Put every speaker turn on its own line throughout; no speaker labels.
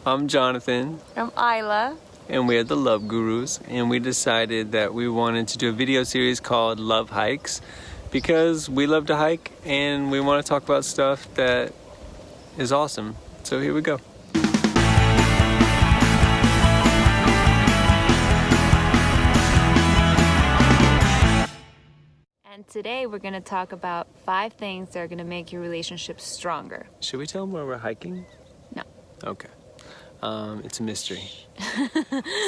I'm Jonathan.
I'm Isla.
And we're the Love Gurus, and we decided that we wanted to do a video series called Love Hikes because we love to hike and we want to talk about stuff that is awesome. So here we go.
And today we're going to talk about 5 things that are going to make your relationship stronger.
Should we tell them where we're hiking?
No.
Okay. It's a mystery.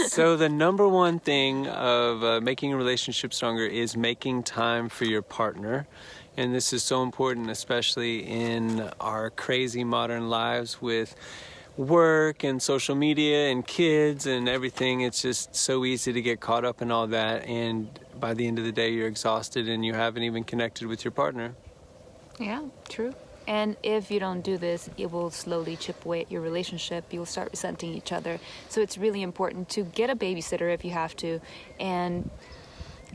So the number one thing of making a relationship stronger is making time for your partner. And this is so important, especially in our crazy modern lives with work and social media and kids and everything. It's just so easy to get caught up in all that. And by the end of the day, you're exhausted and you haven't even connected with your partner.
Yeah, true. And if you don't do this, it will slowly chip away at your relationship. You'll start resenting each other. So it's really important to get a babysitter if you have to, and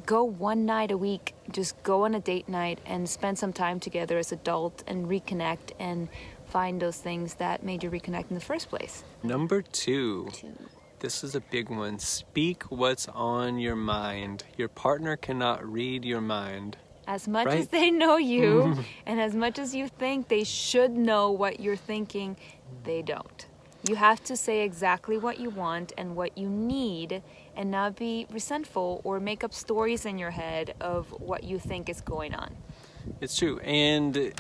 go one night a week. Just go on a date night and spend some time together as adults and reconnect and find those things that made you reconnect in the first place.
Number 2. This is a big one. Speak what's on your mind. Your partner cannot read your mind.
As much as they know you, and as much as you think they should know what you're thinking, they don't. You have to say exactly what you want and what you need, and not be resentful or make up stories in your head of what you think is going on.
It's true, and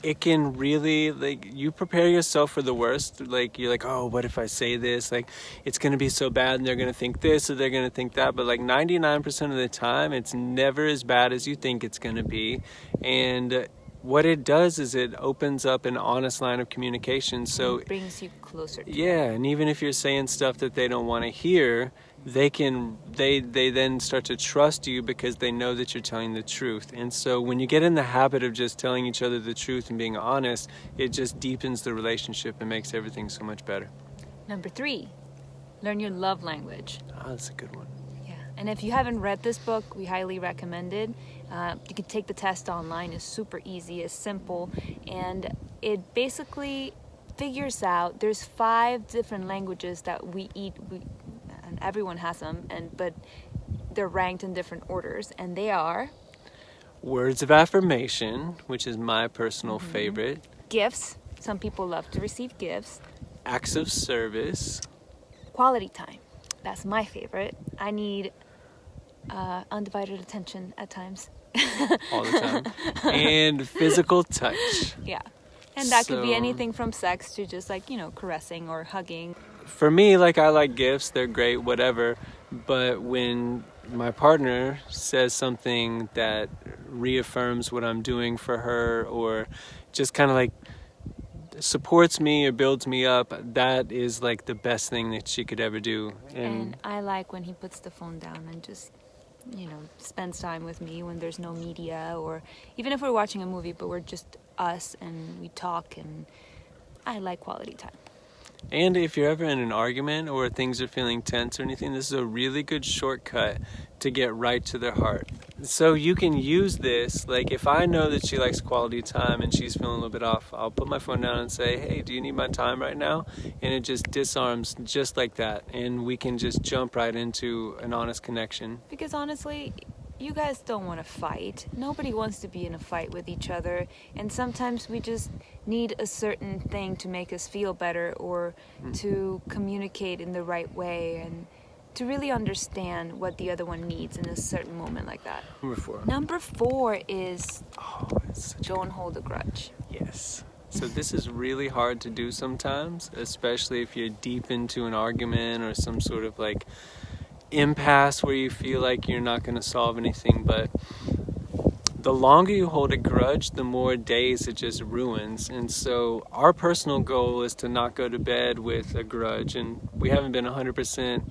it can really, like, you prepare yourself for the worst. Like, you're like, oh, what if I say this? Like, it's going to be so bad and they're going to think this or they're going to think that. But like 99% of the time, it's never as bad as you think it's going to be. And what it does is it opens up an honest line of communication. So
it brings you closer to
them. And even if you're saying stuff that they don't want to hear, they then start to trust you because they know that you're telling the truth. And so when you get in the habit of just telling each other the truth and being honest, it just deepens the relationship and makes everything so much better.
Number 3, learn your love language.
Oh, that's a good one.
Yeah, and if you haven't read this book, we highly recommend it. You can take the test online. It's super easy, it's simple, and it basically figures out there's 5 different languages that we eat. And everyone has them, but they're ranked in different orders, and they are
words of affirmation, which is my personal favorite.
Gifts. Some people love to receive gifts.
Acts of service.
Quality time. That's my favorite. I need undivided attention at times.
All the time. And physical touch.
Yeah. And that could be anything from sex to just like, caressing or hugging.
For me, like, I like gifts, they're great, whatever, but when my partner says something that reaffirms what I'm doing for her or just kind of like supports me or builds me up, that is like the best thing that she could ever do.
And I like when he puts the phone down and just, spends time with me when there's no media, or even if we're watching a movie, but we're just us and we talk, and I like quality time.
And if you're ever in an argument or things are feeling tense or anything, this is a really good shortcut to get right to their heart. So you can use this, like if I know that she likes quality time and she's feeling a little bit off, I'll put my phone down and say, hey, do you need my time right now? And it just disarms just like that. And we can just jump right into an honest connection.
Because honestly, you guys don't want to fight. Nobody wants to be in a fight with each other. And sometimes we just need a certain thing to make us feel better, or to communicate in the right way, and to really understand what the other one needs in a certain moment like that. Number 4 is don't hold a grudge.
Yes. So this is really hard to do sometimes, especially if you're deep into an argument or some sort of like impasse where you feel like you're not going to solve anything. But the longer you hold a grudge, the more days it just ruins. And so our personal goal is to not go to bed with a grudge, and we haven't been 100%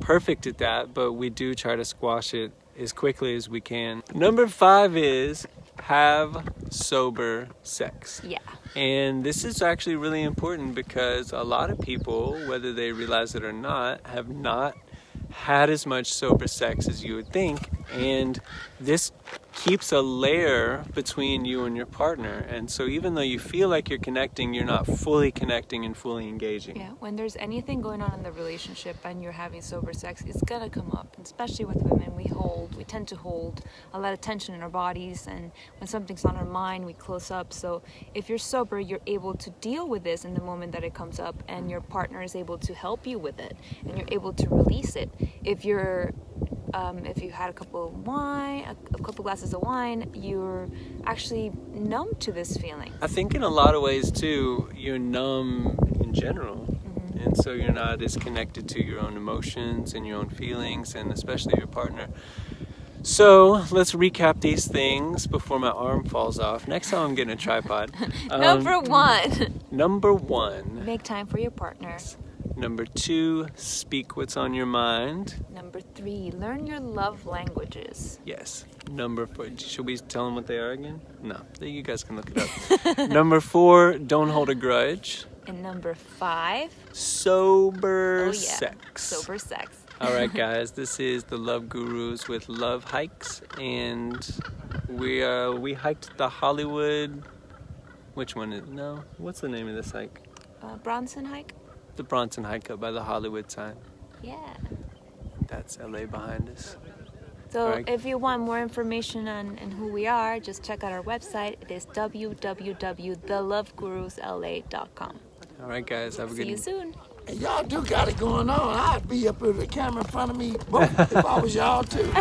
perfect at that, but we do try to squash it as quickly as we can. Number 5 is have sober sex.
Yeah.
And this is actually really important because a lot of people, whether they realize it or not, have not had as much sober sex as you would think. And this keeps a layer between you and your partner. And so even though you feel like you're connecting, you're not fully connecting and fully engaging.
Yeah, when there's anything going on in the relationship and you're having sober sex, it's gonna come up. And especially with women, we tend to hold a lot of tension in our bodies, and when something's on our mind, we close up. So if you're sober, you're able to deal with this in the moment that it comes up, and your partner is able to help you with it, and you're able to release it. If you had a couple glasses of wine, you're actually numb to this feeling.
I think in a lot of ways too, you're numb in general. And so you're not as connected to your own emotions and your own feelings, and especially your partner. So let's recap these things before my arm falls off. Next time I'm getting a tripod.
Number one.
Number one.
Make time for your partner.
Number two, speak what's on your mind.
Number three, learn your love languages.
Yes. Number four, should we tell them what they are again? No, you guys can look it up. Number four, don't hold a grudge.
And number five,
sober sex.
Sober sex.
All right, guys, this is the Love Gurus with Love Hikes, and we hiked the Hollywood. Which one is no? What's the name of this hike?
Bronson hike.
The Bronson hike up by the Hollywood sign.
Yeah.
That's LA behind us.
So
right.
If you want more information on who we are, just check out our website. It is www.thelovegurusla.com.
All right, guys, have a good
See you soon.
And y'all do got it going on. I'd be up with the camera in front of me both if I was y'all too.